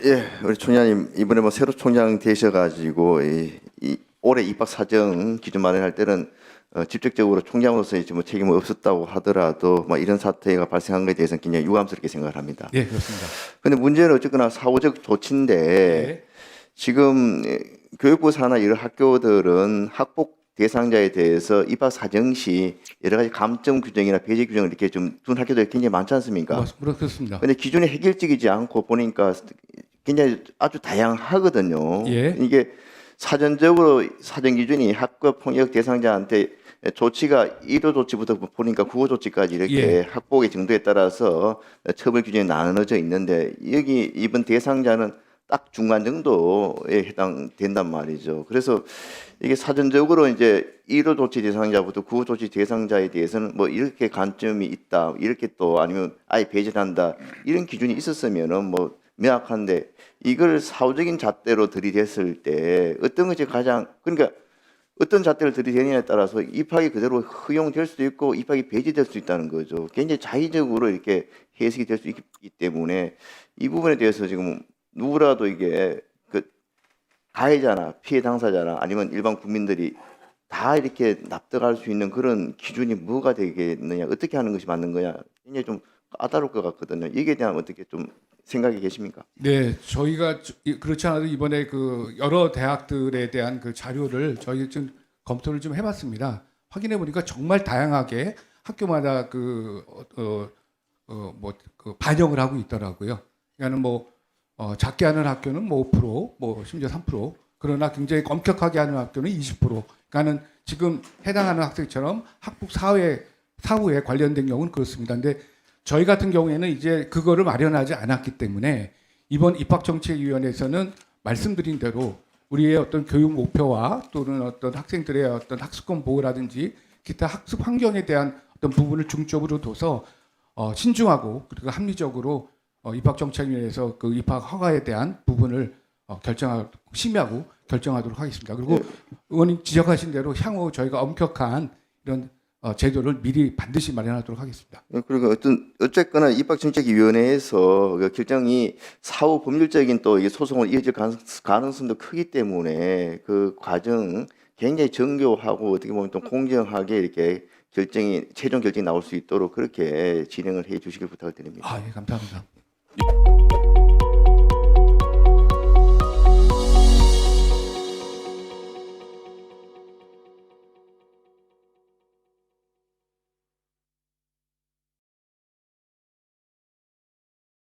예, 우리 총장님 이번에 뭐 새로 총장 되셔가지고 올해 입학 사정 기준 마련할 때는 직접적으로 총장으로서 이제 뭐 책임은 없었다고 하더라도 뭐 이런 사태가 발생한 것에 대해서는 굉장히 유감스럽게 생각을 합니다. 예, 그렇습니다. 근데 문제는 어쨌거나 사후적 조치인데 예, 지금 교육부 산하 여러 학교들은 학폭 대상자에 대해서 입학 사정 시 여러 가지 감점 규정이나 배제 규정을 이렇게 좀 둔 학교들이 굉장히 많지 않습니까? 그렇습니다. 근데 기준이 해결적이지 않고 보니까 굉장히 아주 다양하거든요. 예. 이게 사전적으로 사전 기준이 학교 폭력 대상자한테 조치가 1호 조치부터 보니까 9호 조치까지 이렇게 예. 학폭의 정도에 따라서 처벌 규정이 나눠져 있는데 여기 이번 대상자는 딱 중간 정도에 해당된단 말이죠. 그래서 이게 사전적으로 이제 1호 조치 대상자부터 9호 조치 대상자에 대해서는 뭐 이렇게 관점이 있다, 이렇게 또 아니면 아예 배제한다 이런 기준이 있었으면은 뭐 명확한데 이걸 사후적인 잣대로 들이댔을 때 어떤 것이 가장 그러니까 어떤 잣대를 들이대느냐에 따라서 입학이 그대로 허용될 수도 있고 입학이 배제될 수 있다는 거죠. 굉장히 자의적으로 이렇게 해석이 될 수 있기 때문에 이 부분에 대해서 지금 누구라도 이게 그 가해자나 피해 당사자나 아니면 일반 국민들이 다 이렇게 납득할 수 있는 그런 기준이 뭐가 되겠느냐, 어떻게 하는 것이 맞는 거냐, 굉장히 좀 까다로울 것 같거든요. 이게 대한 어떻게 좀 생각이 계십니까? 네, 저희가 그렇지 않아도 이번에 그 여러 대학들에 대한 그 자료를 저희 좀 검토를 좀 해봤습니다. 확인해 보니까 정말 다양하게 학교마다 그 반영을 하고 있더라고요. 그러니까는 작게 하는 학교는 뭐 5%, 뭐 심지어 3%, 그러나 굉장히 엄격하게 하는 학교는 20%. 그러니까는 지금 해당하는 학생처럼 학폭 사후에 관련된 경우는 그렇습니다. 근데 저희 같은 경우에는 이제 그거를 마련하지 않았기 때문에 이번 입학정책위원회에서는 말씀드린 대로 우리의 어떤 교육 목표와 또는 어떤 학생들의 어떤 학습권 보호라든지 기타 학습 환경에 대한 어떤 부분을 중점으로 둬서 신중하고 그리고 합리적으로 입학정책위원회에서 그 입학 허가에 대한 부분을 심의하고 결정하도록 하겠습니다. 그리고 의원님 지적하신 대로 향후 저희가 엄격한 이런 제도를 미리 반드시 마련하도록 하겠습니다. 그리고 어쨌거나 입학정책위원회에서 그 결정이 사후 법률적인 또 이게 소송을 이어질 가능성도 크기 때문에 그 과정 굉장히 정교하고 어떻게 보면 또 공정하게 이렇게 최종 결정이 나올 수 있도록 그렇게 진행을 해 주시길 부탁을 드립니다. 예, 감사합니다.